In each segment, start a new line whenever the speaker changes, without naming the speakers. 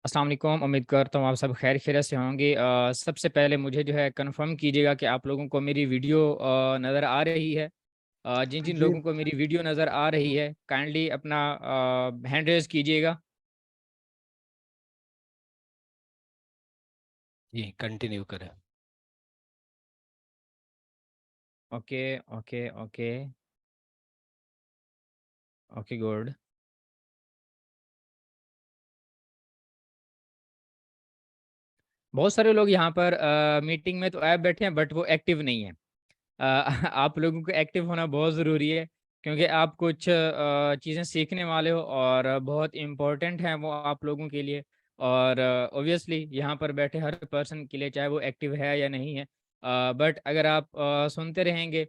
अस्सलाम वालेकुम। उम्मीद करता हूँ आप सब खैर खैरियत से होंगे। सबसे पहले मुझे जो है कंफर्म कीजिएगा कि आप लोगों को मेरी वीडियो नज़र आ रही है। जिन जिन
जी,
लोगों को मेरी वीडियो नज़र आ रही है काइंडली अपना हैंड रेज कीजिएगा।
जी, कंटिन्यू करें।
Okay okay okay okay good. बहुत सारे लोग यहाँ पर मीटिंग में तो ऐप बैठे हैं बट वो एक्टिव नहीं है। आप लोगों को एक्टिव होना बहुत ज़रूरी है क्योंकि आप कुछ चीज़ें सीखने वाले हो और बहुत इम्पोर्टेंट हैं वो आप लोगों के लिए। और ऑब्वियसली यहाँ पर बैठे हर पर्सन के लिए चाहे वो एक्टिव है या नहीं है, बट अगर आप सुनते रहेंगे,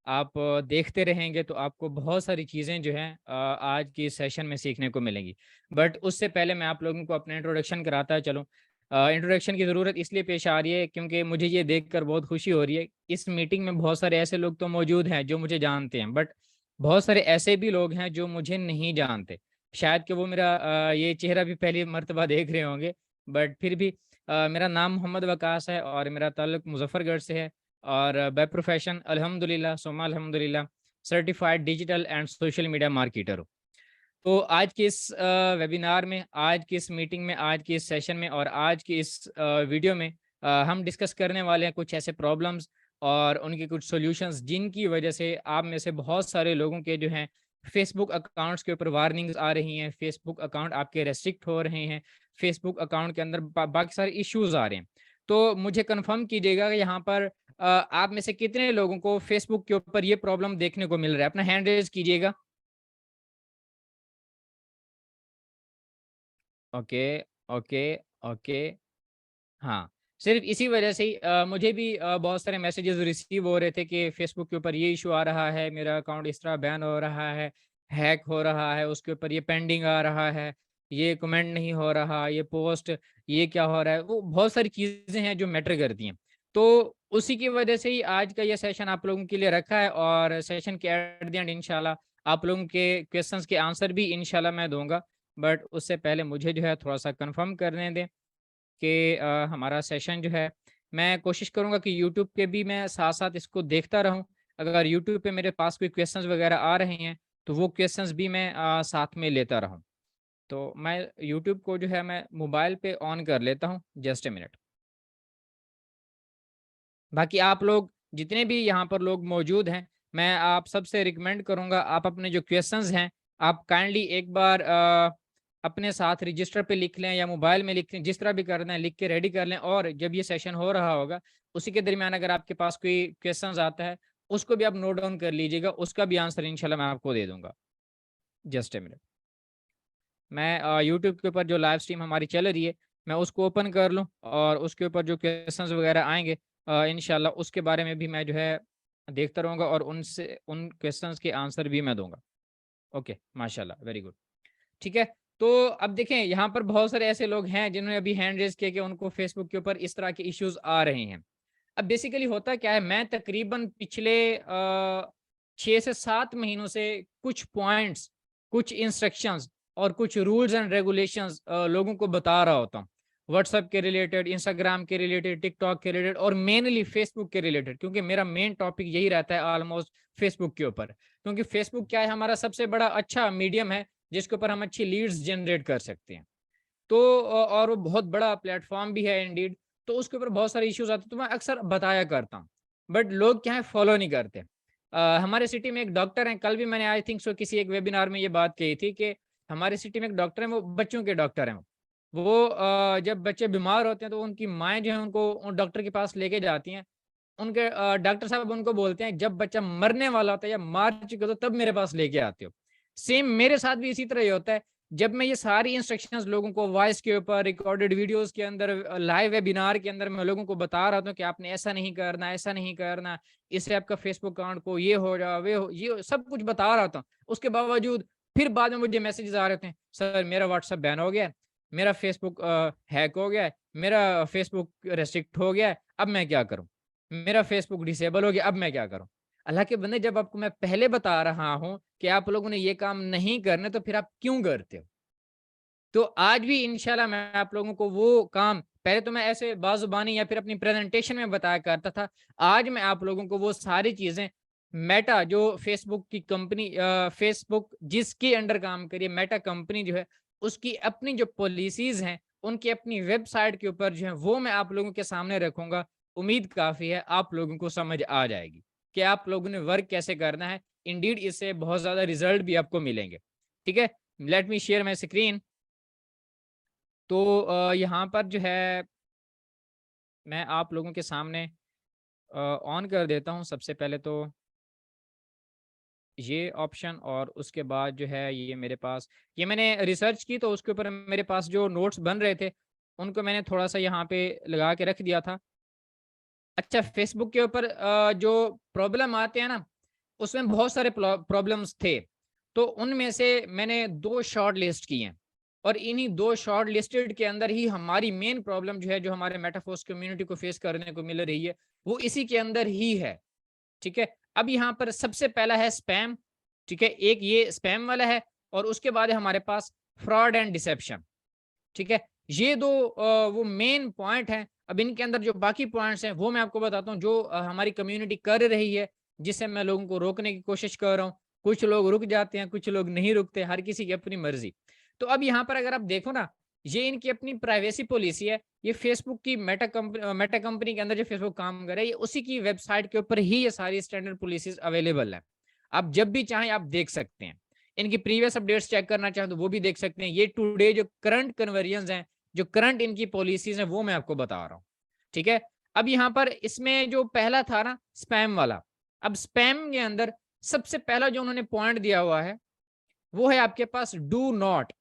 आप देखते रहेंगे तो आपको बहुत सारी चीज़ें जो हैं आज की सेशन में सीखने को मिलेंगी। बट उससे पहले मैं आप लोगों को अपना इंट्रोडक्शन कराता चलूँ। इंट्रोडक्शन की ज़रूरत इसलिए पेश आ रही है क्योंकि मुझे ये देखकर बहुत खुशी हो रही है। इस मीटिंग में बहुत सारे ऐसे लोग तो मौजूद हैं जो मुझे जानते हैं, बट बहुत सारे ऐसे भी लोग हैं जो मुझे नहीं जानते। शायद कि वो मेरा ये चेहरा भी पहली मर्तबा देख रहे होंगे, बट फिर भी मेरा नाम मोहम्मद वकास है और मेरा ताल्लुक मुज़फ़्फ़रगढ़ से है। और बाय प्रोफेशन अल्हम्दुलिल्लाह सुम्मा अल्हम्दुलिल्लाह certified digital and social media marketer हूँ। तो आज के इस वेबिनार में, आज की इस मीटिंग में, आज की इस सेशन में और आज की इस वीडियो में हम डिस्कस करने वाले हैं कुछ ऐसे प्रॉब्लम्स और उनके कुछ सॉल्यूशंस जिनकी वजह से आप में से बहुत सारे लोगों के जो हैं फेसबुक अकाउंट्स के ऊपर वार्निंग्स आ रही हैं, फेसबुक अकाउंट आपके रेस्ट्रिक्ट हो रहे हैं, फेसबुक अकाउंट के अंदर बाकी सारे इश्यूज आ रहे हैं। तो मुझे कंफर्म कीजिएगा कि यहाँ पर आप में से कितने लोगों को फेसबुक के ऊपर ये प्रॉब्लम देखने को मिल रहा है। अपना हैंड रेज कीजिएगा। Okay, okay, okay. हाँ, सिर्फ़ इसी वजह से ही मुझे भी बहुत सारे मैसेजेस रिसीव हो रहे थे कि फ़ेसबुक के ऊपर ये इश्यू आ रहा है, मेरा अकाउंट इस तरह बैन हो रहा है, हैक हो रहा है, उसके ऊपर ये पेंडिंग आ रहा है, ये कमेंट नहीं हो रहा, ये पोस्ट, ये क्या हो रहा है। वो बहुत सारी चीज़ें हैं जो मैटर करती हैं। तो उसी की वजह से ही आज का ये सेशन आप लोगों के लिए रखा है और सेशन के एट द एंड इंशाल्लाह आप लोगों के क्वेश्चंस के आंसर भी इंशाल्लाह मैं दूँगा। बट उससे पहले मुझे जो है थोड़ा-सा कन्फर्म करने दें कि हमारा सेशन जो है, मैं कोशिश करूँगा कि यूट्यूब पे भी मैं साथ-साथ इसको देखता रहूँ। अगर यूट्यूब पे मेरे पास कोई क्वेश्चंस वगैरह आ रहे हैं, तो वो क्वेश्चंस भी मैं साथ में लेता रहूँ। तो मैं यूट्यूब को जो है मैं मोबाइल पे ऑन कर लेता हूँ, जस्ट अ मिनट। बाकी आप लोग जितने भी यहाँ पर लोग मौजूद हैं, मैं आप सबसे रिकमेंड करूँगा आप अपने जो क्वेश्चंस हैं, आप काइंडली एक बार अपने साथ रजिस्टर पे लिख लें या मोबाइल में लिख लें, जिस तरह भी करना है लिख के रेडी कर लें और जब ये सेशन हो रहा होगा, उसी के दरमियान अगर आपके पास कोई क्वेश्चंस आता है, उसको भी आप नोट डाउन कर लीजिएगा, उसका भी आंसर इंशाल्लाह मैं आपको दे दूँगा। Just a minute. मैं यूट्यूब के ऊपर जो लाइव स्ट्रीम हमारी चल रही है, मैं उसको ओपन कर लूँ और उसके ऊपर जो क्वेश्चंस वगैरह आएँगे इंशाल्लाह उसके बारे में भी मैं जो है देखता रहूँगा और उनसे उन क्वेश्चंस के आंसर भी मैं दूँगा। ओके, माशाल्लाह, वेरी गुड। ठीक है, तो अब देखें यहाँ पर बहुत सारे ऐसे लोग हैं जिन्होंने अभी हैंड रेज़ किया कि उनको फेसबुक के ऊपर इस तरह के इश्यूज़ आ रहे हैं। अब बेसिकली होता क्या है, मैं तकरीबन पिछले 6 से 7 महीनों से कुछ पॉइंट्स, कुछ इंस्ट्रक्शंस और कुछ रूल्स एंड रेगुलेशंस लोगों को बता रहा होता हूँ। व्हाट्सएप के रिलेटेड, इंस्टाग्राम के रिलेटेड, टिकटॉक के रिलेटेड और मेनली फेसबुक के रिलेटेड, क्योंकि मेरा मेन टॉपिक यही रहता है ऑलमोस्ट फेसबुक के ऊपर। क्योंकि फेसबुक क्या है, हमारा सबसे बड़ा अच्छा मीडियम है जिसके ऊपर हम अच्छी लीड्स जनरेट कर सकते हैं। तो और वो बहुत बड़ा प्लेटफ़ॉर्म भी है इंडीड, तो उसके ऊपर बहुत सारे इश्यूज़ आते हैं, तो मैं अक्सर बताया करता हूँ। बट लोग क्या है फ़ॉलो नहीं करते। हमारे सिटी में एक डॉक्टर हैं, कल भी मैंने आई थिंक सो किसी एक वेबिनार में ये बात कही थी कि हमारी सिटी में एक डॉक्टर हैं, वो बच्चों के डॉक्टर हैं। वो जब बच्चे बीमार होते हैं तो उनकी माएँ जो हैं उनको डॉक्टर के पास लेके जाती हैं। उनके डॉक्टर साहब उनको बोलते हैं जब बच्चा मरने वाला होता है या मार चुके हो तो तब मेरे पास लेके आते हो। सेम मेरे साथ भी इसी तरह ही होता है। जब मैं ये सारी इंस्ट्रक्शंस लोगों को वॉइस के ऊपर, रिकॉर्डेड वीडियोज़ के अंदर, लाइव वेबिनार के अंदर मैं लोगों को बता रहा था कि आपने ऐसा नहीं करना, ऐसा नहीं करना, इससे आपका फेसबुक अकाउंट को ये हो रहा, वे हो ये सब कुछ बता रहा था। उसके बावजूद फिर बाद में मुझे मैसेजेस आ रहे थे, सर मेरा व्हाट्सएप बैन हो गया है, मेरा फेसबुक हैक हो गया है, मेरा फेसबुक रेस्ट्रिक्ट हो गया है, अब मैं क्या करूँ? मेरा फेसबुक डिसेबल हो गया, अब मैं क्या करूँ? अल्लाह के बंदे, जब आपको मैं पहले बता रहा हूँ कि आप लोगों ने ये काम नहीं करने, तो फिर आप क्यों करते हो? तो आज भी इंशाल्लाह मैं आप लोगों को वो काम, पहले तो मैं ऐसे बाजुबानी या फिर अपनी प्रेजेंटेशन में बताया करता था, आज मैं आप लोगों को वो सारी चीजें, मेटा जो फेसबुक की कंपनी, फेसबुक जिसके अंडर काम करिए, मेटा कंपनी जो है, उसकी अपनी जो पॉलिसीज हैं, उनकी अपनी वेबसाइट के ऊपर जो है वो मैं आप लोगों के सामने रखूंगा। उम्मीद काफी है आप लोगों को समझ आ जाएगी कि आप लोगों ने वर्क कैसे करना है। इंडीड इससे बहुत ज्यादा रिजल्ट भी आपको मिलेंगे। ठीक है, let me share my screen. तो यहाँ पर जो है मैं आप लोगों के सामने ऑन कर देता हूँ सबसे पहले तो ये ऑप्शन, और उसके बाद जो है ये मेरे पास, ये मैंने रिसर्च की तो उसके ऊपर मेरे पास जो नोट्स बन रहे थे उनको मैंने थोड़ा सा यहाँ पे लगा के रख दिया था। अच्छा, फेसबुक के ऊपर जो प्रॉब्लम आते हैं ना, उसमें बहुत सारे प्रॉब्लम्स थे, तो उनमें से मैंने 2 शॉर्ट लिस्ट किए हैं, और इन्हीं 2 शॉर्ट लिस्टेड के अंदर ही हमारी मेन प्रॉब्लम जो है, जो हमारे मेटाफोर्स कम्युनिटी को फेस करने को मिल रही है, वो इसी के अंदर ही है। ठीक है, अब यहाँ पर सबसे पहला है स्पैम। ठीक है, एक ये स्पैम वाला है, और उसके बाद है हमारे पास फ्रॉड एंड डिसेप्शन। ठीक है, ये 2 वो मेन पॉइंट हैं। अब इनके अंदर जो बाकी पॉइंट्स हैं वो मैं आपको बताता हूँ, जो हमारी कम्युनिटी कर रही है, जिससे मैं लोगों को रोकने की कोशिश कर रहा हूँ। कुछ लोग रुक जाते हैं, कुछ लोग नहीं रुकते, हर किसी की अपनी मर्जी। तो अब यहाँ पर अगर आप देखो ना, ये इनकी अपनी प्राइवेसी पॉलिसी है। ये फेसबुक की मेटा कंपनी के अंदर जो फेसबुक काम कर रहा है, ये उसी की वेबसाइट के ऊपर ही ये सारी स्टैंडर्ड पॉलिसीज अवेलेबल है। आप जब भी चाहें आप देख सकते हैं। इनकी प्रीवियस अपडेट्स चेक करना चाहें तो वो भी देख सकते हैं। ये टुडे जो करंट कन्वर्जन्स हैं, जो करंट इनकी पॉलिसीज हैं, वो मैं आपको बता रहा हूँ। ठीक है, अब यहाँ पर इसमें जो पहला था ना स्पैम वाला, अब स्पैम के अंदर सबसे पहला जो उन्होंने पॉइंट दिया हुआ है वो है आपके पास डू नॉट,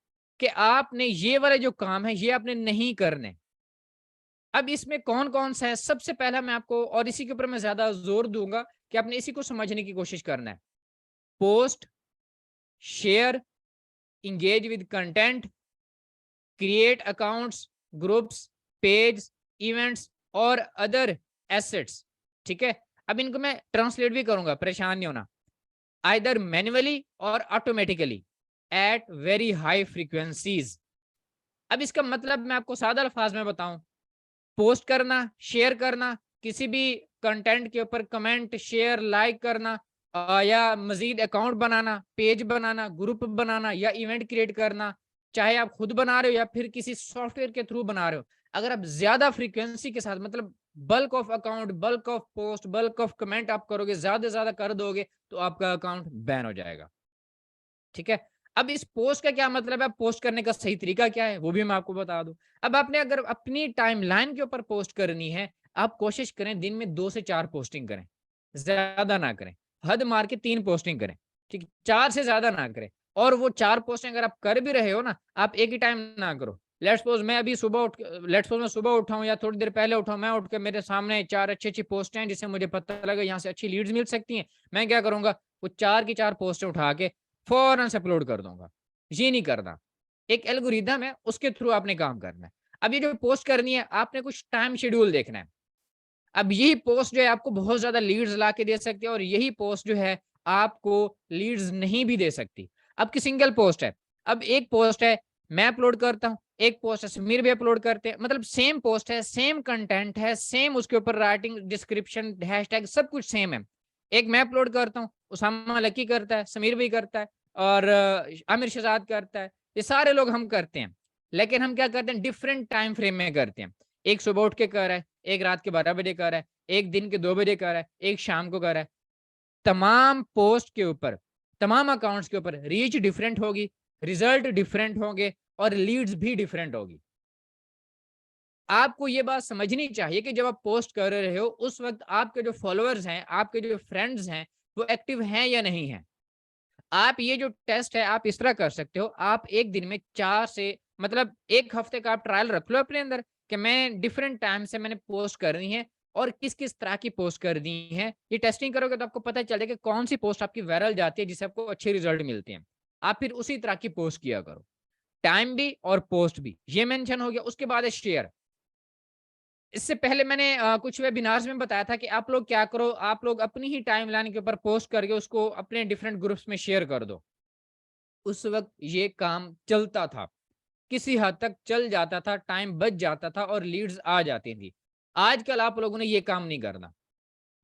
कि आपने ये वाले जो काम है ये आपने नहीं करने। अब इसमें कौन कौन सा है, सबसे पहला मैं आपको, और इसी के ऊपर मैं ज्यादा जोर दूंगा कि आपने इसी को समझने की कोशिश करना है। Post, share, engage with content, create accounts, groups, page, events और अदर एसेट्स। ठीक है, अब इनको मैं ट्रांसलेट भी करूंगा, परेशान नहीं होना। आइदर मैन्युअली और automatically at very high frequencies. अब इसका मतलब मैं आपको सादा अल्फाज में बताऊं, पोस्ट करना, शेयर करना, किसी भी कंटेंट के ऊपर कमेंट, शेयर, लाइक करना, या मजीद अकाउंट बनाना, पेज बनाना, ग्रुप बनाना या इवेंट क्रिएट करना, चाहे आप खुद बना रहे हो या फिर किसी सॉफ्टवेयर के थ्रू बना रहे हो। अगर आप ज्यादा फ्रीक्वेंसी के साथ, मतलब bulk of account, bulk of post, bulk of comment आप करोगे, ज्यादा कर दोगे, तो आपका अकाउंट बैन हो जाएगा। ठीक है, अब इस पोस्ट का क्या मतलब है, पोस्ट करने का सही तरीका क्या है, वो भी मैं आपको बता दूं। अब आपने अगर अपनी टाइमलाइन के ऊपर पोस्ट करनी है, आप कोशिश करें दिन में 2 से 4 पोस्टिंग करें, ज्यादा ना करें। हद मार के 3 पोस्टिंग करें, ठीक, 4 से ज्यादा ना करें। और वो 4 पोस्टिंग अगर आप कर भी रहे हो ना, आप एक ही टाइम ना करो। लेट्स सपोज मैं अभी सुबह उठ लेट्स सपोज मैं सुबह उठाऊं या थोड़ी देर पहले उठाऊं, मैं उठ के मेरे सामने 4 अच्छी पोस्ट हैं जिससे मुझे पता लगा यहाँ से अच्छी लीड्स मिल सकती हैं, मैं क्या करूंगा, वो 4 की 4 पोस्ट उठा के फौरन से अपलोड कर दूंगा। ये नहीं करना, एक एल्गोरिदम है उसके थ्रू आपने काम करना है। अब ये जो पोस्ट करनी है, आपने कुछ टाइम शेड्यूल देखना है। अब यही पोस्ट जो है आपको बहुत ज्यादा लीड्स ला के दे सकती है, और यही पोस्ट जो है आपको लीड्स नहीं भी दे सकती। अब की सिंगल पोस्ट है, अब एक पोस्ट है मैं अपलोड करता हूँ, एक पोस्ट है समीर भी अपलोड करते हैं, मतलब सेम पोस्ट है, सेम कंटेंट है, सेम उसके ऊपर राइटिंग, डिस्क्रिप्शन, हैशटैग सब कुछ सेम है। एक मैं अपलोड करता हूँ, उसामा लकी करता है, समीर भी करता है, और आमिर शहजाद करता है, ये सारे लोग हम करते हैं। लेकिन हम क्या करते हैं, डिफरेंट टाइम फ्रेम में करते हैं। एक सुबह उठ के कर रहा है, एक रात के 12 बजे कर रहा है, एक दिन के 2 बजे कर रहा है, एक शाम को कर रहा है। तमाम पोस्ट के ऊपर, तमाम अकाउंट्स के ऊपर रीच डिफरेंट होगी, रिजल्ट डिफरेंट होंगे, और लीड्स भी डिफरेंट होगी। आपको ये बात समझनी चाहिए कि जब आप पोस्ट कर रहे हो उस वक्त आपके जो फॉलोअर्स हैं, आपके जो फ्रेंड्स हैं, वो एक्टिव हैं या नहीं है। आप ये जो टेस्ट है आप इस तरह कर सकते हो, आप एक दिन में 4 से, मतलब एक हफ्ते का आप ट्रायल रख लो अपने अंदर कि मैं डिफरेंट टाइम से मैंने पोस्ट करनी है, और किस किस तरह की पोस्ट करनी है। ये टेस्टिंग करोगे तो आपको पता चल जाएगा कि कौन सी पोस्ट आपकी वायरल जाती है, जिससे आपको अच्छे रिजल्ट मिलते हैं। आप फिर उसी तरह की पोस्ट किया करो, टाइम भी और पोस्ट भी, ये मेंशन हो गया। उसके बाद है शेयर। इससे पहले मैंने कुछ वेबिनार्स में बताया था कि आप लोग क्या करो, आप लोग अपनी ही टाइमलाइन के ऊपर पोस्ट करके उसको अपने डिफरेंट ग्रुप्स में शेयर कर दो। उस वक्त ये काम चलता था, किसी हद तक चल जाता था, टाइम बच जाता था और लीड्स आ जाती थी। आजकल आप लोगों ने ये काम नहीं करना।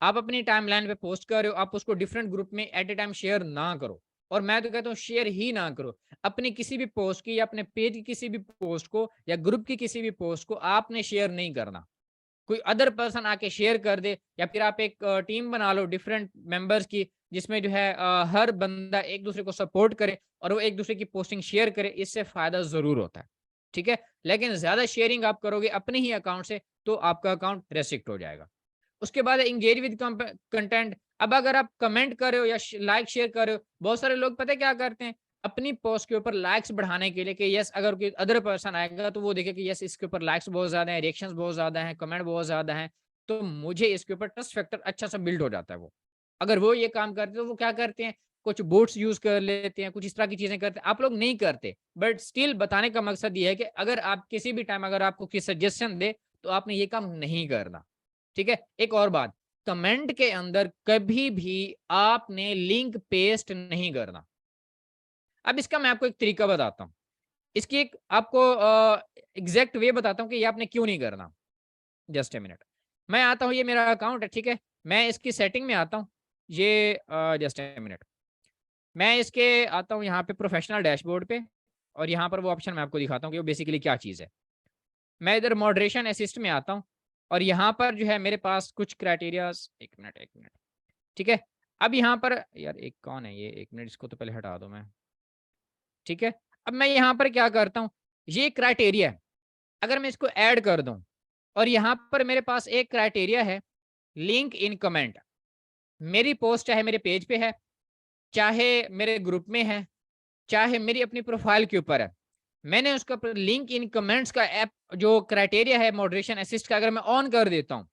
आप अपनी टाइमलाइन पे पोस्ट कर रहे हो, आप उसको डिफरेंट ग्रुप में एट ए टाइम शेयर ना करो। और मैं तो कहता हूँ शेयर ही ना करो। अपनी किसी भी पोस्ट की या अपने पेज की किसी भी पोस्ट को या ग्रुप की किसी भी पोस्ट को आपने शेयर नहीं करना। कोई अदर पर्सन आके शेयर कर दे या फिर आप एक टीम बना लो डिफरेंट मेंबर्स की, जिसमें जो है हर बंदा एक दूसरे को सपोर्ट करे और वो एक दूसरे की पोस्टिंग शेयर करे, इससे फायदा जरूर होता है। ठीक है, लेकिन ज्यादा शेयरिंग आप करोगे अपने ही अकाउंट से तो आपका अकाउंट रेस्ट्रिक्ट हो जाएगा। उसके बाद एंगेज विद कंटेंट। अब अगर आप कमेंट कर रहे हो या लाइक शेयर कर रहे हो, बहुत सारे लोग पता है क्या करते हैं, अपनी पोस्ट के ऊपर लाइक्स बढ़ाने के लिए कि यस अगर कोई अदर पर्सन आएगा तो वो देखे कि यस इसके ऊपर लाइक्स बहुत ज्यादा है, रिएक्शंस बहुत ज्यादा हैं, कमेंट बहुत ज्यादा हैं, तो मुझे इसके ऊपर ट्रस्ट फैक्टर अच्छा सा बिल्ड हो जाता है। वो अगर वो ये काम करते हैं तो वो क्या करते हैं, कुछ बोट्स यूज कर लेते हैं, कुछ इस तरह की चीजें करते हैं। आप लोग नहीं करते, बट स्टिल बताने का मकसद ये है कि अगर आप किसी भी टाइम अगर आपको किसी सजेशन दे तो आपने ये काम नहीं करना। ठीक है, एक और बात, कमेंट के अंदर कभी भी आपने लिंक पेस्ट नहीं करना। अब इसका मैं आपको एक तरीका बताता हूँ, इसकी एक आपको एग्जैक्ट वे बताता हूँ कि ये आपने क्यों नहीं करना। जस्ट ए मिनट, मैं आता हूँ, ये मेरा अकाउंट है, ठीक है, मैं इसकी सेटिंग में आता हूँ। ये जस्ट ए मिनट, मैं इसके आता हूँ यहाँ पे प्रोफेशनल डैशबोर्ड पे, और यहाँ पर वो ऑप्शन मैं आपको दिखाता हूँ कि वो बेसिकली क्या चीज़ है। मैं इधर मॉडरेशन असिस्ट में आता हूँ और यहाँ पर जो है मेरे पास कुछ क्राइटेरियाज, एक मिनट, ठीक है। अब यहाँ पर यार एक कौन है ये, एक मिनट इसको तो पहले हटा दो मैं। ठीक है, अब मैं यहाँ पर क्या करता हूँ, ये क्राइटेरिया है, अगर मैं इसको ऐड कर दूं और यहाँ पर मेरे पास एक क्राइटेरिया है लिंक इन कमेंट। मेरी पोस्ट चाहे मेरे पेज पे है, चाहे मेरे ग्रुप में है, चाहे मेरी अपनी प्रोफाइल के ऊपर है, मैंने उसका लिंक इन कमेंट्स का ऐप जो क्राइटेरिया है मॉडरेशन असिस्ट का अगर मैं ऑन कर देता हूँ,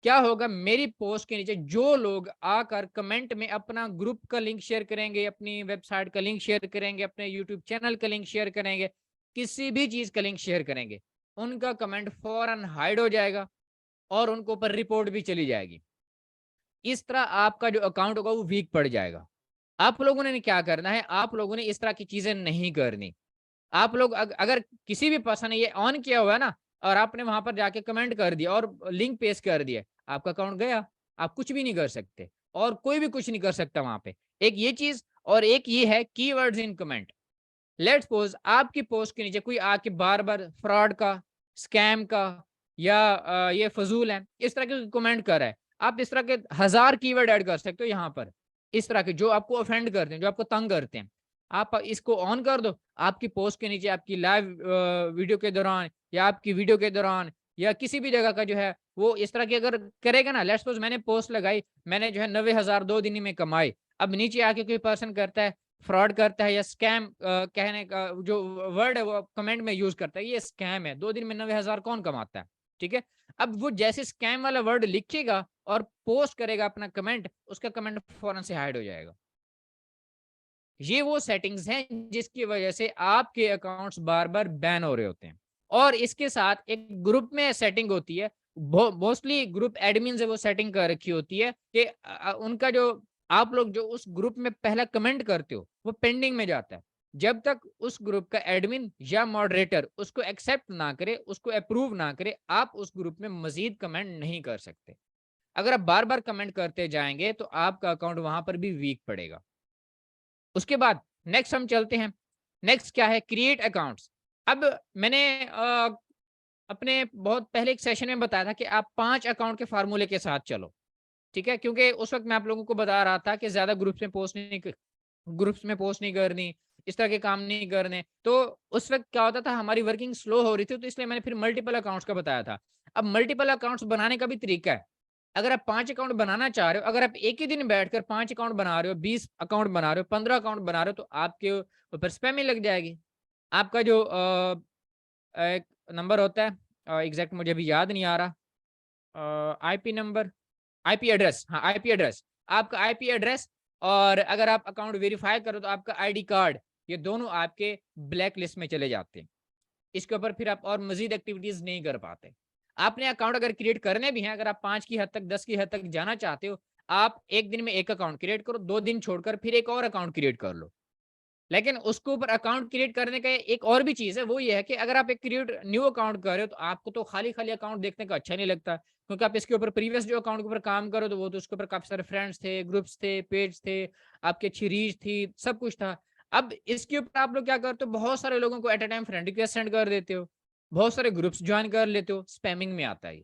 क्या होगा, मेरी पोस्ट के नीचे जो लोग आकर कमेंट में अपना ग्रुप का लिंक शेयर करेंगे, अपनी वेबसाइट का लिंक शेयर करेंगे, अपने यूट्यूब चैनल का लिंक शेयर करेंगे, किसी भी चीज का लिंक शेयर करेंगे, उनका कमेंट फौरन हाइड हो जाएगा और उनको ऊपर रिपोर्ट भी चली जाएगी। इस तरह आपका जो अकाउंट होगा वो वीक पड़ जाएगा। आप लोगों ने क्या करना है, आप लोगों ने इस तरह की चीजें नहीं करनी। आप लोग अगर किसी भी पर्सन ने ये ऑन किया हुआ है ना और आपने वहां पर जाके कमेंट कर दिया और लिंक पेस्ट कर दिया, आपका अकाउंट गया, आप कुछ भी नहीं कर सकते और कोई भी कुछ नहीं कर सकता वहां पे। एक ये चीज, और एक ये है keywords in comment. Let's suppose आपकी पोस्ट के नीचे कोई आके बार बार फ्रॉड का, स्कैम का, या ये फजूल है इस तरह के कमेंट कर रहा है, आप इस तरह के 1000 कीवर्ड ऐड कर सकते हो यहाँ पर, इस तरह के जो आपको ऑफेंड करते हैं, जो आपको तंग करते हैं। आप इसको ऑन कर दो, आपकी पोस्ट के नीचे, आपकी लाइव वीडियो के दौरान या आपकी वीडियो के दौरान या किसी भी जगह का जो है वो इस तरह की अगर करेगा ना, लेट्स सपोज मैंने पोस्ट लगाई, मैंने जो है 90,000 2 दिन में कमाए, अब नीचे आके कोई पर्सन करता है, फ्रॉड करता है या स्कैम कहने का जो वर्ड है वो कमेंट में यूज करता है, ये स्कैम है, 2 दिन में 90,000 कौन कमाता है। ठीक है, अब वो जैसे स्कैम वाला वर्ड लिखेगा और पोस्ट करेगा अपना कमेंट, उसका कमेंट फौरन से हाइड हो जाएगा। ये वो सेटिंग्स हैं जिसकी वजह से आपके अकाउंट्स बार बार बैन हो रहे होते हैं। और इसके साथ एक ग्रुप में सेटिंग होती है, मोस्टली ग्रुप एडमिन से वो सेटिंग कर रखी होती है कि उनका जो आप लोग जो उस ग्रुप में पहला कमेंट करते हो वो पेंडिंग में जाता है, जब तक उस ग्रुप का एडमिन या मॉडरेटर उसको एक्सेप्ट ना करे, उसको अप्रूव ना करे, आप उस ग्रुप में मजीद कमेंट नहीं कर सकते। अगर आप बार बार कमेंट करते जाएंगे तो आपका अकाउंट वहां पर भी वीक पड़ेगा। उसके बाद नेक्स्ट हम चलते हैं, नेक्स्ट क्या है, क्रिएट अकाउंट्स। अब मैंने अपने बहुत पहले एक सेशन में बताया था कि आप 5 अकाउंट के फार्मूले के साथ चलो। ठीक है, क्योंकि उस वक्त मैं आप लोगों को बता रहा था कि ज्यादा ग्रुप्स में पोस्ट नहीं करनी, इस तरह के काम नहीं करने, तो उस वक्त क्या होता था, हमारी वर्किंग स्लो हो रही थी, तो इसलिए मैंने फिर मल्टीपल अकाउंट्स का बताया था। अब मल्टीपल अकाउंट्स बनाने का भी तरीका है। अगर आप 5 अकाउंट बनाना चाह रहे हो, अगर आप एक ही दिन बैठकर 5 अकाउंट बना रहे हो, 20 अकाउंट बना रहे हो, 15 अकाउंट बना रहे हो, तो आपके ऊपर स्पैम ही लग जाएगी। आपका जो एक नंबर होता है, एग्जैक्ट मुझे अभी याद नहीं आ रहा, आईपी नंबर, आईपी एड्रेस, हाँ आईपी एड्रेस, आपका आईपी एड्रेस, और अगर आप अकाउंट वेरीफाई करो तो आपका आईडी कार्ड, ये दोनों आपके ब्लैक लिस्ट में चले जाते हैं। इसके ऊपर फिर आप और मजीद एक्टिविटीज नहीं कर पाते। आपने अकाउंट अगर क्रिएट करने भी हैं, अगर आप 5 की हद तक, 10 की हद तक जाना चाहते हो, आप एक दिन में एक अकाउंट क्रिएट करो, 2 दिन छोड़कर फिर एक और अकाउंट क्रिएट कर लो। लेकिन उसके ऊपर अकाउंट क्रिएट करने का एक और भी चीज़ है, वो ये है कि अगर आप एक क्रिएट न्यू अकाउंट कर रहे हो तो आपको तो खाली-खाली अकाउंट देखने का अच्छा नहीं लगता, क्योंकि आप इसके ऊपर प्रीवियस जो अकाउंट के ऊपर काम करो तो वो तो उसके ऊपर काफ़ी सारे फ्रेंड्स थे, ग्रुप्स थे, पेज थे, आपकी अच्छी रीच थी, सब कुछ था। अब इसके ऊपर आप लोग क्या करते हो, बहुत सारे लोगों को at a time friend request send कर देते हो, बहुत सारे ग्रुप्स जॉइन कर लेते हो, स्पैमिंग में आता है ये।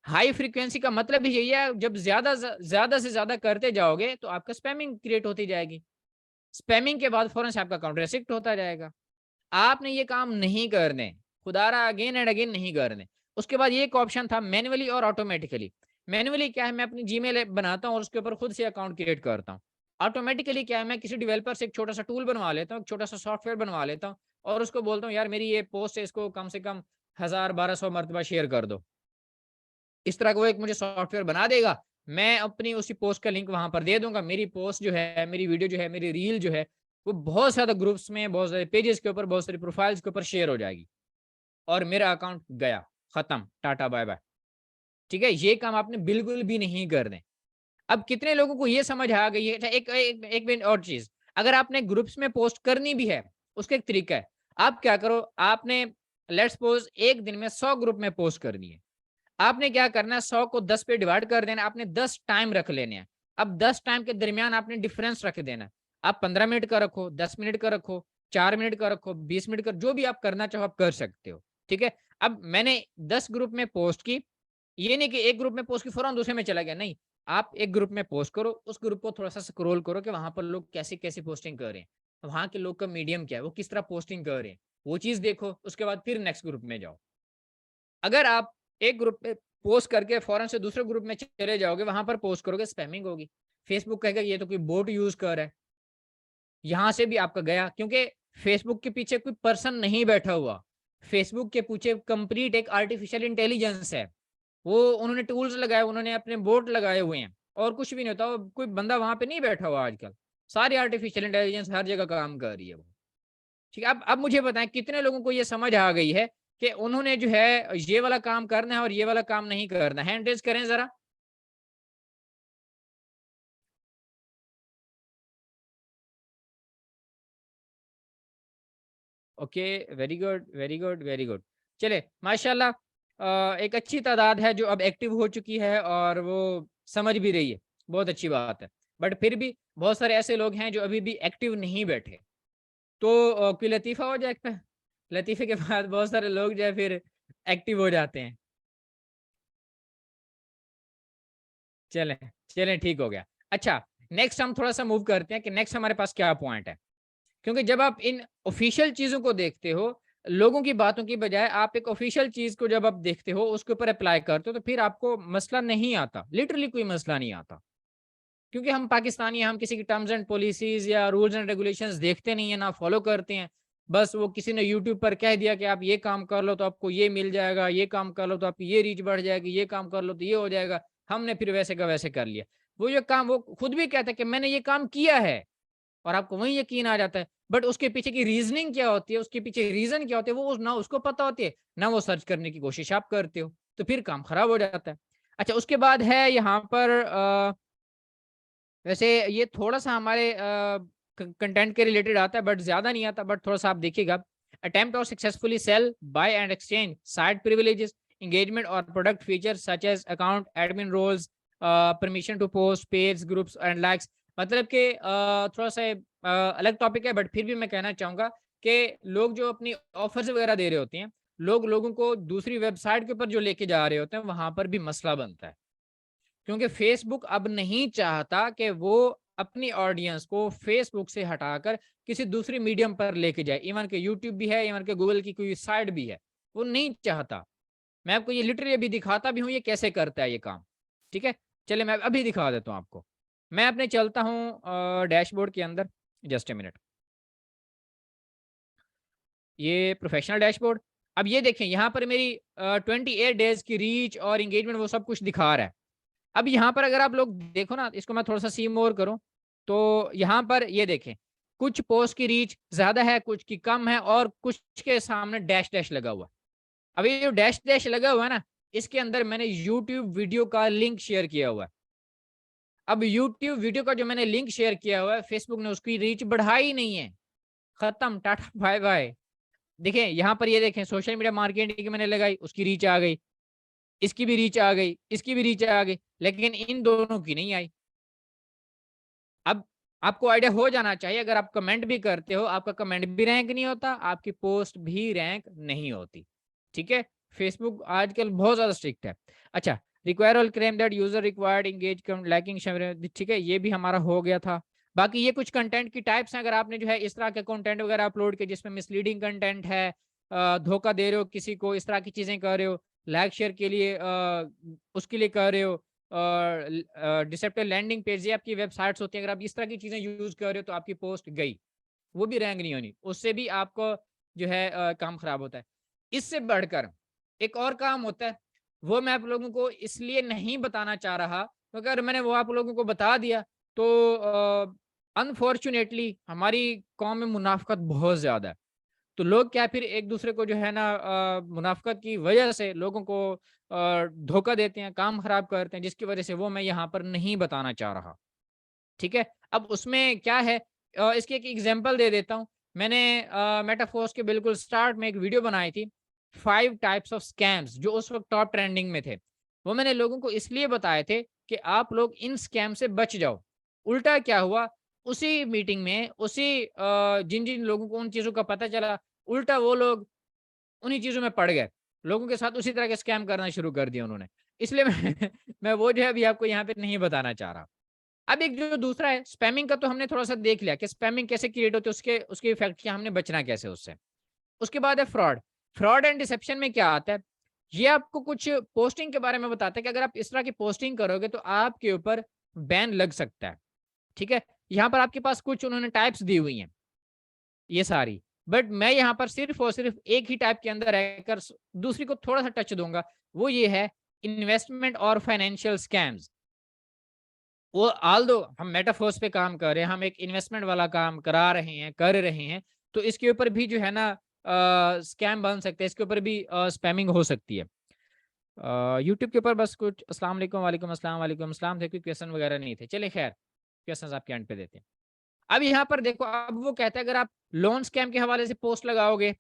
हाई फ्रीक्वेंसी का मतलब ही यही है, जब ज़्यादा से ज़्यादा करते जाओगे तो आपका स्पैमिंग क्रिएट होती जाएगी। स्पैमिंग के बाद फ़ौरन से आपका अकाउंट रेस्ट्रिक्ट होता जाएगा। आपने ये काम नहीं करने, खुदारा अगेन एंड अगेन नहीं करने। उसके बाद ये एक ऑप्शन था मैन्युअली और ऑटोमैटिकली। मैन्युअली क्या है, मैं अपनी जीमेल ऐप बनाता हूँ और उसके ऊपर खुद से अकाउंट क्रिएट करता हूँ। ऑटोमैटिकली क्या है, मैं किसी डेवलपर से एक छोटा-सा टूल बनवा लेता हूँ, एक छोटा-सा सॉफ्टवेयर बनवा लेता हूँ और उसको बोलता हूँ यार मेरी ये पोस्ट है, इसको कम से कम 1000-1200 मर्तबा शेयर कर दो। इस तरह का वो एक मुझे सॉफ्टवेयर बना देगा। मैं अपनी उसी पोस्ट का लिंक वहाँ पर दे दूँगा। मेरी पोस्ट जो है, मेरी वीडियो जो है, मेरी रील जो है, वो बहुत ज़्यादा ग्रुप्स में, बहुत सारे पेजेज़ के ऊपर, बहुत सारी प्रोफाइल्स के ऊपर शेयर हो जाएगी और मेरा अकाउंट गया, खत्म, टाटा बाय-बाय। ठीक है? ये काम आपने बिल्कुल भी नहीं करने। अब कितने लोगों को ये समझ आ गई है, अच्छा एक एक एक मिनट और चीज़, अगर आपने ग्रुप्स में पोस्ट करनी भी है, उसका एक तरीका है। आप क्या करो, आपने लेट्स सपोज़ 1 दिन में 100 ग्रुप में पोस्ट करनी है। आपने क्या करना है, 100 को 10 पे डिवाइड कर देना, आपने 10 टाइम रख लेने हैं। अब 10 टाइम के दरमियान आपने डिफरेंस रख देना है। आप 15 मिनट का रखो, 10 मिनट का रखो, 4 मिनट का रखो, 20 मिनट का, जो भी आप करना चाहो आप कर सकते हो। ठीक है? अब मैंने 10 ग्रुप में पोस्ट की, ये नहीं कि एक ग्रुप में पोस्ट की फौरन दूसरे में चला गया, नहीं। आप एक ग्रुप में पोस्ट करो, उस ग्रुप को थोड़ा-सा स्क्रॉल करो कि वहाँ पर लोग कैसी-कैसी पोस्टिंग कर रहे हैं। वहाँ के लोग का मीडियम क्या है, वो किस तरह पोस्टिंग कर रहे हैं, वो चीज़ देखो, उसके बाद फिर नेक्स्ट ग्रुप में जाओ। अगर आप एक ग्रुप पे पोस्ट करके फौरन से दूसरे ग्रुप में चले जाओगे, वहाँ पर पोस्ट करोगे, स्पैमिंग होगी। फेसबुक कहेगा ये तो कोई बॉट यूज़ कर रहा है। यहाँ से भी आपका गया, क्योंकि फेसबुक के पीछे कोई पर्सन नहीं बैठा हुआ। फेसबुक के पीछे कंप्लीट एक आर्टिफिशियल इंटेलिजेंस है। वो उन्होंने टूल्स लगाए, उन्होंने अपने बोट लगाए हुए हैं और कुछ भी नहीं होता। वो कोई बंदा वहाँ पे नहीं बैठा हुआ आजकल। सारी आर्टिफिशियल इंटेलिजेंस हर जगह काम कर रही है वो। ठीक है, अब मुझे बताएँ कितने लोगों को ये समझ आ गई है कि उन्होंने जो है ये वाला काम करना है और ये वाला काम नहीं करना है? हैंड रेज़ करें ज़रा। Okay, very good, very good, very good. चलिए माशाल्लाह, एक अच्छी तादाद है जो अब एक्टिव हो चुकी है और वो समझ भी रही है, बहुत अच्छी बात है। बट फिर भी बहुत सारे ऐसे लोग हैं जो अभी भी एक्टिव नहीं बैठे। तो कोई लतीफ़ा हो जाए क्या? लतीफ़े के बाद बहुत सारे लोग जो है फिर एक्टिव हो जाते हैं। चलें, चलें ठीक हो गया। अच्छा, नेक्स्ट हम थोड़ा-सा मूव करते हैं कि नेक्स्ट हमारे पास क्या पॉइंट है। क्योंकि जब आप इन ऑफ़िशियल चीज़ों को देखते हो, लोगों की बातों की बजाय आप एक ऑफ़िशियल चीज़ को जब आप देखते हो, उसके ऊपर अप्लाई करते हो, तो फिर आपको मसला नहीं आता, लिटरली कोई मसला नहीं आता। क्योंकि हम पाकिस्तानी हैं, हम किसी की टर्म्स एंड पॉलिसीज़ या रूल्स एंड रेगुलेशंस देखते नहीं हैं, ना फ़ॉलो करते हैं। बस वो किसी ने यूट्यूब पर कह दिया कि आप ये काम कर लो तो आपको ये मिल जाएगा, ये काम कर लो तो आपकी ये रीच बढ़ जाएगी, ये काम कर लो तो ये हो जाएगा। हमने फिर वैसे का वैसे कर लिया। वो जो काम वो खुद भी कहते हैं कि मैंने ये काम किया है और आपको वहीं यकीन आ जाता है। बट उसके पीछे की रीज़निंग क्या होती है, उसके पीछे रीज़न क्या होते हैं, वो ना उसको पता होती है, ना वो सर्च करने की कोशिश आप करते हो। तो फिर काम खराब हो जाता है। अच्छा, उसके बाद है यहाँ पर वैसे ये थोड़ा-सा हमारे कंटेंट के रिलेटेड आता है बट ज़्यादा नहीं आता, बट थोड़ा-सा आप देखिएगा। अटेम्प्ट और successfully sell, buy and exchange site privileges, engagement और product features such as account admin roles, permission to post, page, groups and likes. मतलब कि थोड़ा-सा अलग टॉपिक है बट फिर भी मैं कहना चाहूँगा कि लोग जो अपनी ऑफर्स वगैरह दे रहे होते हैं, लोग लोगों को दूसरी वेबसाइट के ऊपर जो लेके जा रहे होते हैं, वहाँ पर भी मसला बनता है। क्योंकि फेसबुक अब नहीं चाहता कि वो अपनी ऑडियंस को फेसबुक से हटाकर किसी दूसरी मीडियम पर लेके जाए। इवन के यूट्यूब भी है, इवन के गूगल की कोई साइट भी है, वो नहीं चाहता। मैं आपको ये लिटरली अभी दिखाता भी हूँ ये कैसे करता है ये काम। ठीक है, चलिए मैं अभी दिखा देता हूँ आपको। मैं अपने चलता हूँ डैशबोर्ड के अंदर, जस्ट ए मिनट। ये प्रोफेशनल डैशबोर्ड। अब ये देखें यहाँ पर मेरी 28 डेज की रीच और एंगेजमेंट वो सब कुछ दिखा रहा है। अब यहाँ पर अगर आप लोग देखो ना, इसको मैं थोड़ा-सा सी मोर करूँ, तो यहाँ पर ये देखें, कुछ पोस्ट की रीच ज़्यादा है, कुछ की कम है और कुछ के सामने डैश डैश लगा हुआ है। अब ये जो डैश डैश लगा हुआ है ना, इसके अंदर मैंने यूट्यूब वीडियो का लिंक शेयर किया हुआ है। अब यूट्यूब वीडियो का जो मैंने लिंक शेयर किया हुआ है, फेसबुक ने उसकी रीच बढ़ाई नहीं है। खत्म, टाटा बाय बाय। देखें यहाँ पर, ये देखें सोशल मीडिया मार्केटिंग की मैंने लगाई, उसकी रीच आ गई, इसकी भी रीच आ गई, इसकी भी रीच आ गई, लेकिन इन दोनों की नहीं आई। अब आपको आइडिया हो जाना चाहिए, अगर आप कमेंट भी करते हो, आपका कमेंट भी रैंक नहीं होता, आपकी पोस्ट भी रैंक नहीं होती। ठीक है, फेसबुक आजकल बहुत ज्यादा स्ट्रिक्ट है। अच्छा, require all claim that user required engage liking, ठीक है, ये भी हमारा हो गया था। बाकी ये कुछ कंटेंट की टाइप्स हैं, अगर आपने जो है इस तरह के कंटेंट वगैरह अपलोड किए जिसमें मिसलीडिंग कंटेंट है, धोखा दे रहे हो किसी को, इस तरह की चीजें कर रहे हो, लाइक शेयर के लिए उसके लिए कर रहे हो, डिसेप्टिव लैंडिंग पेज, ये आपकी वेबसाइट्स होती हैं, अगर आप इस तरह की चीजें यूज कर रहे हो तो आपकी पोस्ट गई, वो भी रैंक नहीं होनी, उससे भी आपको जो है काम खराब होता है। इससे बढ़कर एक और काम होता है, वो मैं आप लोगों को इसलिए नहीं बताना चाह रहा, तो अगर मैंने वो आप लोगों को बता दिया तो अनफॉर्चुनेटली हमारी कौम में मुनाफिकत बहुत ज्यादा है। तो लोग क्या फिर एक दूसरे को जो है ना मुनाफिकत की वजह से लोगों को धोखा देते हैं, काम खराब करते हैं, जिसकी वजह से वो मैं यहाँ पर नहीं बताना चाह रहा। ठीक है, अब उसमें क्या है, इसकी एक एग्जांपल दे देता हूँ। मैंने मेटाफोर्स के बिल्कुल स्टार्ट में एक वीडियो बनाई थी, 5 टाइप्स ऑफ स्कैम्स, जो उस वक्त टॉप ट्रेंडिंग में थे। वो मैंने लोगों को इसलिए बताए थे कि आप लोग इन स्कैम से बच जाओ। उल्टा क्या हुआ, उसी मीटिंग में, उसी जिन जिन लोगों को उन चीजों का पता चला, उल्टा वो लोग उन्हीं चीजों में पड़ गए, लोगों के साथ उसी तरह के स्कैम करना शुरू कर दिया उन्होंने। इसलिए मैं मैं वो जो है अभी आपको यहाँ पे नहीं बताना चाह रहा। अब एक जो दूसरा है स्पैमिंग का, तो हमने थोड़ा सा देख लिया कि स्पैमिंग कैसे क्रिएट होती है, उसके उसके इफेक्ट क्या, हमने बचना कैसे उससे। उसके बाद है फ्रॉड। फ्रॉड एंड डिसेप्शन में क्या आता है, ये आपको कुछ पोस्टिंग के बारे में बताता है कि अगर आप इस तरह की पोस्टिंग करोगे तो आपके ऊपर बैन लग सकता है। ठीक है, यहाँ पर आपके पास कुछ उन्होंने टाइप्स दी हुई हैं ये सारी, बट मैं यहाँ पर सिर्फ और सिर्फ एक ही टाइप के अंदर रहकर दूसरी को थोड़ा सा टच दूंगा, वो ये है इन्वेस्टमेंट और फाइनेंशियल स्कैम्स। वो आल दो हम मेटाफोर्स पे काम कर रहे हैं, हम एक इन्वेस्टमेंट वाला काम करा रहे हैं, कर रहे हैं, तो इसके ऊपर भी जो है ना स्कैम बन सकते हैं, इसके ऊपर भी स्पैमिंग हो सकती है। यूट्यूब के ऊपर बस कुछ अस्सलाम वालेकुम, वालेकुम अस्सलाम, वालेकुम अस्सलाम थे, कोई क्वेश्चन वगैरह नहीं थे। चलिए खैर, क्वेश्चन आपके एंड पे देते हैं। अब यहाँ पर देखो, अब वो कहता है अगर आप लोन स्कैम के हवाले से पोस्ट लगाओगे,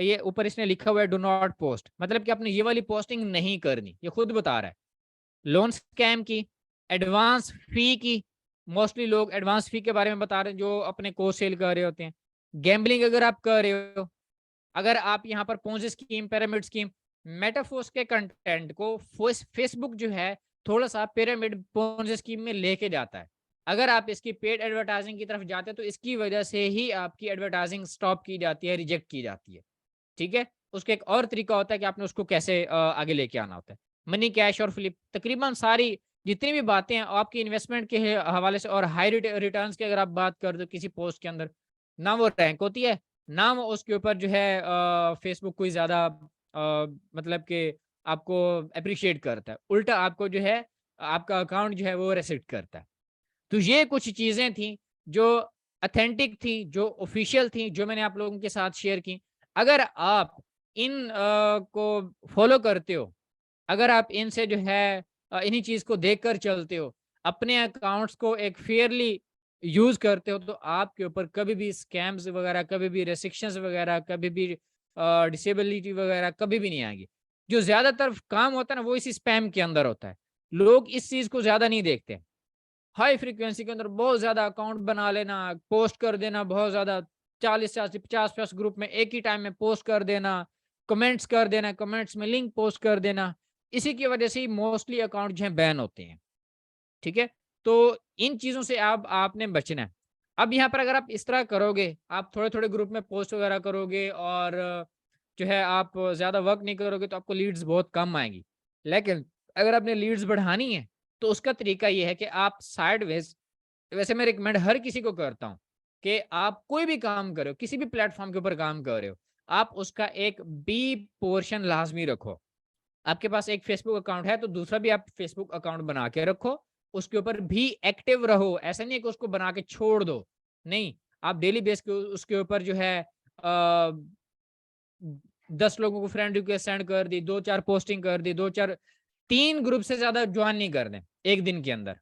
ये ऊपर इसने लिखा हुआ है डू नॉट पोस्ट, मतलब कि आपने ये वाली पोस्टिंग नहीं करनी, ये खुद बता रहा है। लोन स्कैम की, एडवांस फी की, मोस्टली लोग एडवांस फी के बारे में बता रहे हैं जो अपने कोर्स सेल कर रहे होते हैं। गैम्बलिंग अगर आप कर रहे हो, अगर आप यहाँ पर ponzi scheme, pyramid scheme, Metaforce के कंटेंट को फेसबुक जो है थोड़ा सा पिरामिड पोंजी स्कीम में लेके जाता है। अगर आप इसकी पेड एडवर्टाइजिंग की तरफ जाते हैं तो इसकी वजह से ही आपकी एडवर्टाइजिंग स्टॉप की जाती है, रिजेक्ट की जाती है। ठीक है, उसका एक और तरीका होता है कि आपने उसको कैसे आगे लेके आना होता है। मनी कैश और फ्लिप, तकरीबन सारी जितनी भी बातें हैं आपकी इन्वेस्टमेंट के हवाले से और हाई रिटर्न्स की अगर आप बात कर दो किसी पोस्ट के अंदर, ना वो रैंक होती है, ना वो उसके ऊपर जो है फेसबुक कोई ज्यादा मतलब कि आपको अप्रिशिएट करता है, उल्टा आपको जो है आपका अकाउंट जो है वो रेस्ट्रिक्ट करता है। तो ये कुछ चीजें थी जो अथेंटिक थी, जो ऑफिशियल थी, जो मैंने आप लोगों के साथ शेयर की। अगर आप इन को फॉलो करते हो, अगर आप इनसे जो है इन्हीं चीज को देखकर चलते हो, अपने अकाउंट्स को एक फेयरली यूज करते हो, तो आपके ऊपर कभी भी स्कैम्स वगैरह, कभी भी रेस्ट्रिक्शंस वगैरह, कभी भी डिसेबिलिटी वगैरह कभी भी नहीं आएगी। जो ज्यादातर काम होता है ना वो इसी स्पैम के अंदर होता है, लोग इस चीज को ज्यादा नहीं देखते। हाई फ्रीक्वेंसी के अंदर बहुत ज्यादा अकाउंट बना लेना, पोस्ट कर देना, बहुत ज्यादा 40 से 50 ग्रुप में एक ही टाइम में पोस्ट कर देना, कमेंट्स कर देना, कमेंट्स में लिंक पोस्ट कर देना, इसी की वजह से ही मोस्टली अकाउंट जो है बैन होते हैं। ठीक है, तो इन चीजों से आप आपने बचना है। अब यहाँ पर अगर आप इस तरह करोगे, आप थोड़े थोड़े ग्रुप में पोस्ट वगैरह करोगे और जो है आप ज्यादा वर्क नहीं करोगे तो आपको लीड्स बहुत कम आएंगी। लेकिन अगर आपने लीड्स बढ़ानी है तो उसका तरीका ये है कि आप साइडवेज, वैसे मैं रिकमेंड हर किसी को करता हूँ कि आप कोई भी काम करो, किसी भी प्लेटफॉर्म के ऊपर काम कर रहे हो, आप उसका एक बी पोर्शन लाजमी रखो। आपके पास एक फेसबुक अकाउंट है तो दूसरा भी आप फेसबुक अकाउंट बना के रखो, उसके ऊपर भी एक्टिव रहो। ऐसा नहीं है कि उसको बना के छोड़ दो, नहीं, आप डेली बेस के उसके ऊपर जो है 10 लोगों को फ्रेंड रिक्वेस्ट सेंड कर दी, 2-4 पोस्टिंग कर दी, 2-4, 3 ग्रुप से ज्यादा ज्वाइन नहीं कर दें एक दिन के अंदर।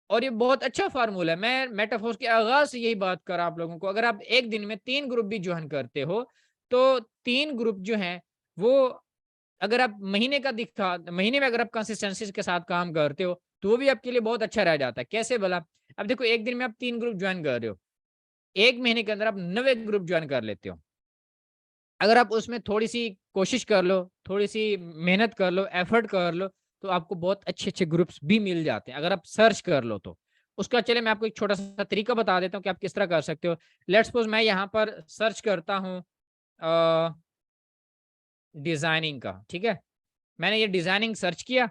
और ये बहुत अच्छा फार्मूला है। मैं मेटाफोर्स के आगाज से यही बात कर रहा हूं आप लोगों को। अगर आप एक दिन में 3 ग्रुप भी ज्वाइन करते हो, तो 3 ग्रुप जो हैं वो, अगर आप महीने में अगर आप कंसिस्टेंसी के साथ काम करते हो, तो वो भी आपके लिए बहुत अच्छा रह जाता है। कैसे भला? अब देखो, एक दिन में आप 3 ग्रुप ज्वाइन कर रहे हो, 1 महीने के अंदर आप 90 ग्रुप ज्वाइन कर लेते हो। अगर आप उसमें थोड़ी-सी कोशिश कर लो, थोड़ी-सी मेहनत कर लो, एफर्ट कर लो, तो आपको बहुत अच्छे-अच्छे ग्रुप्स भी मिल जाते हैं, अगर आप सर्च कर लो तो। उसका चलिए मैं आपको एक छोटा-सा तरीका बता देता हूँ कि आप किस तरह कर सकते हो। लेट्स सपोज़ मैं यहाँ पर सर्च करता हूँ अ, डिज़ाइनिंग का, ठीक है? मैंने ये डिज़ाइनिंग सर्च किया।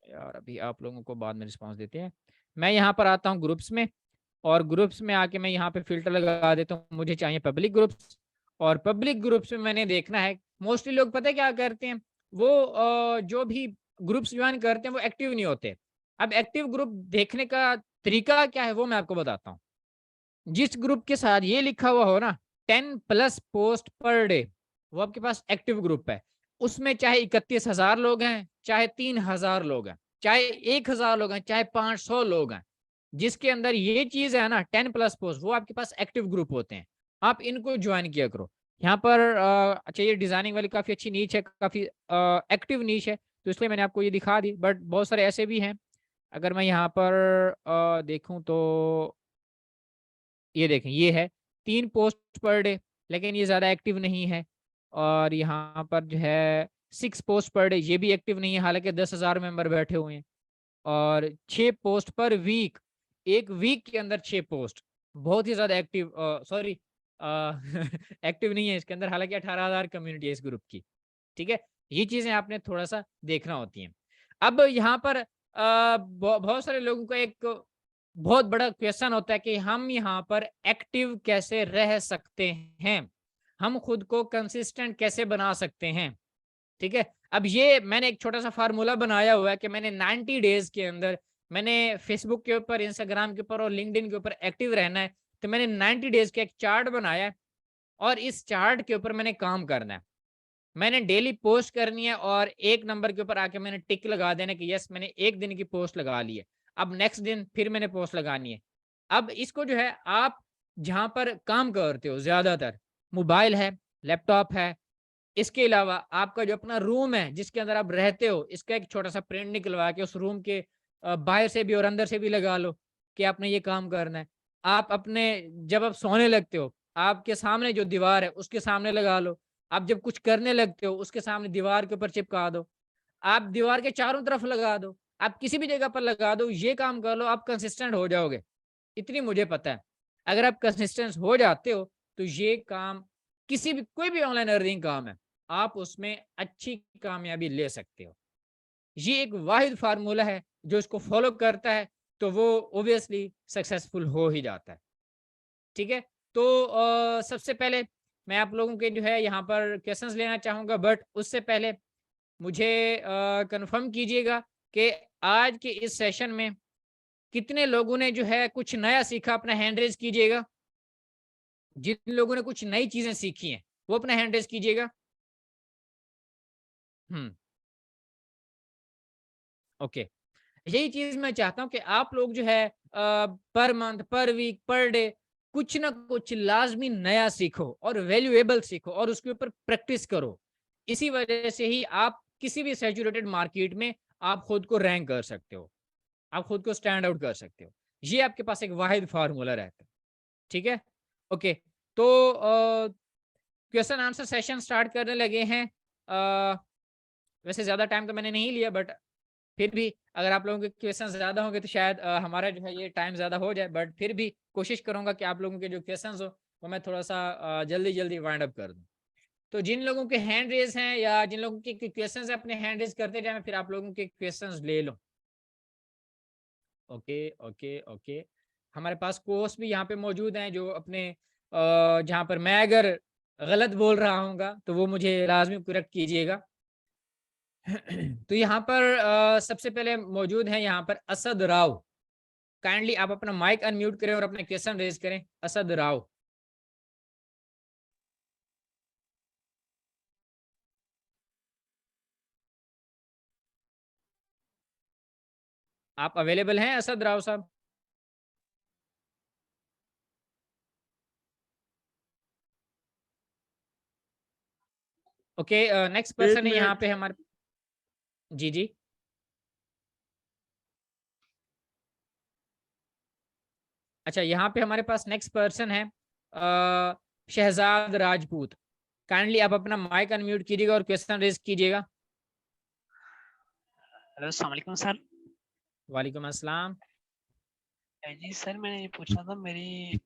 यार, अभी आप लोगों को बाद में रिस्पॉन्स देते हैं। मैं यहाँ पर आता हूँ ग्रुप्स में, और ग्रुप्स में आके मैं यहाँ पे फ़िल्टर लगा देता हूँ, मुझे चाहिए पब्लिक ग्रुप्स। और पब्लिक ग्रुप्स में मैंने देखना है, मोस्टली लोग पता है क्या करते हैं? वो जो भी ग्रुप्स जॉइन करते हैं वो एक्टिव नहीं होते। अब एक्टिव ग्रुप देखने का तरीका क्या है वो मैं आपको बताता हूँ। जिस ग्रुप के साथ ये लिखा हुआ हो ना, 10 प्लस पोस्ट पर डे, वो आपके पास एक्टिव ग्रुप है। उसमें चाहे 31,000 लोग हैं, चाहे 3,000 लोग हैं, चाहे 1,000 लोग हैं, चाहे 500 लोग हैं। जिसके अंदर ये चीज़ है ना, 10 प्लस पोस्ट, वो आपके पास एक्टिव ग्रुप होते हैं। आप इनको जॉइन किया करो। यहाँ पर अच्छा, ये डिज़ाइनिंग वाली काफ़ी अच्छी नीच है, काफ़ी एक्टिव नीच है, तो इसलिए मैंने आपको ये दिखा दी। बट बहुत सारे ऐसे भी हैं। अगर मैं यहाँ पर देखूँ तो ये देखें, ये है 3 पोस्ट पर डे, लेकिन ये ज़्यादा एक्टिव नहीं है। और यहाँ पर जो है 6 पोस्ट पर डे, ये भी एक्टिव नहीं है, हालाँकि 10,000 मेंबर बैठे हुए हैं। और 6 पोस्ट पर वीक, 1 वीक के अंदर 6 पोस्ट, बहुत ही ज़्यादा एक्टिव, सॉरी अ, एक्टिव नहीं है इसके अंदर, हालाँकि 18,000 कम्युनिटी है इस ग्रुप की, ठीक है? ये चीज़ें आपने थोड़ा-सा देखना होती हैं। अब यहाँ पर बहुत सारे लोगों का एक बहुत बड़ा क्वेश्चन होता है कि हम यहाँ पर एक्टिव कैसे रह सकते हैं? हम खुद को कंसिस्टेंट कैसे बना सकते हैं? ठीक है? अब ये मैंने एक छोटा-सा फ़ॉर्मूला बनाया हुआ है कि मैंने 90 डेज़ के अंदर मैंने फ़ेसबुक के ऊपर, इंस्टाग्राम के ऊपर और लिंक्डइन के ऊपर एक्टिव रहना है। तो मैंने 90 डेज़ का एक चार्ट बनाया है, और इस चार्ट के ऊपर मैंने काम करना है। मैंने डेली पोस्ट करनी है, और एक नंबर के ऊपर आके मैंने टिक लगा देना है कि यस, मैंने 1 दिन की पोस्ट लगा ली है। अब नेक्स्ट दिन फिर मैंने पोस्ट लगानी है। अब इसको जो है, आप जहाँ पर काम करते हो ज़्यादातर, मोबाइल है, लैपटॉप है, इसके अलावा आपका जो अपना रूम है जिसके अंदर आप रहते हो, इसका एक छोटा-सा प्रिंट निकलवा के उस रूम के बाहर से भी और अंदर से भी लगा लो कि आपने ये काम करना है। आप अपने जब आप सोने लगते हो, आपके सामने जो दीवार है उसके सामने लगा लो। आप जब कुछ करने लगते हो, उसके सामने दीवार के ऊपर चिपका दो। आप दीवार के चारों तरफ लगा दो। आप किसी भी जगह पर लगा दो, ये काम कर लो, आप कंसिस्टेंट हो जाओगे। इतनी मुझे पता है। अगर आप कंसिस्टेंट हो जाते हो, तो ये काम, किसी भी कोई भी ऑनलाइन अर्निंग काम है, आप उसमें अच्छी कामयाबी ले सकते हो। ये एक वाहिद फ़ॉर्मूला है, जो इसको फ़ॉलो करता है, तो वो ऑब्वियसली सक्सेसफुल हो ही जाता है। ठीक है? तो सबसे पहले मैं आप लोगों के जो है यहाँ पर क्वेश्चंस लेना चाहूँगा, बट उससे पहले मुझे कन्फर्म कीजिएगा कि आज के इस सेशन में कितने लोगों ने जो है कुछ नया सीखा? अपना हैंड रेज़ कीजिएगा। जिन लोगों ने कुछ नई चीज़ें सीखी हैं, वो अपना हैंड रेज़ कीजिएगा। हुँ, ओके। यही चीज़ मैं चाहता हूँ कि आप लोग जो है पर मंथ, पर वीक, पर डे कुछ ना कुछ लाज़मी नया सीखो और वैल्यूएबल सीखो और उसके ऊपर प्रैक्टिस करो। इसी वजह से ही आप किसी भी सैचुरेटेड मार्केट में आप खुद को रैंक कर सकते हो। आप खुद को स्टैंड आउट कर सकते हो। ये आपके पास एक वाहिद फ़ॉर्मूला रहता है। ठीक है? ओके। तो क्वेश्चन आंसर सेशन स्टार्ट करने लगे हैं। वैसे ज़्यादा टाइम तो मैंने नहीं लिया, बट फिर भी अगर आप लोगों के क्वेश्चन ज़्यादा होंगे तो शायद हमारा जो है ये टाइम ज़्यादा हो जाए, बट फिर भी कोशिश करूँगा कि आप लोगों के जो क्वेश्चंस हो वो मैं थोड़ा-सा जल्दी-जल्दी वाइंड अप कर दूँ। तो जिन लोगों के हैंड रेज़ हैं या जिन लोगों के क्वेश्चंस हैं, अपने हैंड रेज़ करते जाएँ, मैं फिर आप लोगों के क्वेश्चंस ले लूँ। Okay, okay, okay. हमारे पास कोर्स भी यहाँ पे मौजूद हैं जो अपने जहाँ पर मैं अगर गलत बोल रहा होऊँगा तो वो मुझे लाज़मी करेक्ट कीजिएगा। तो यहाँ पर सबसे पहले मौजूद हैं यहाँ पर असद राव। काइंडली आप अपना माइक अनम्यूट करें और अपने क्वेश्चन रेज़ करें। असद राव। आप अवेलेबल हैं असद राव साहब? ओके, नेक्स्ट
एक
पर्सन है यहाँ
मिनट।
पे हमारे। जी जी। अच्छा, यहाँ पे हमारे पास नेक्स्ट पर्सन है शहजाद राजपूत। काइंडली आप अपना माइक अनम्यूट कीजिएगा और क्वेश्चन रेज कीजिएगा।
हेलो, अस्सलाम वालेकुम सर।
वालेकुम अस्सलाम।
जी सर, मैंने ये पूछना था, मेरी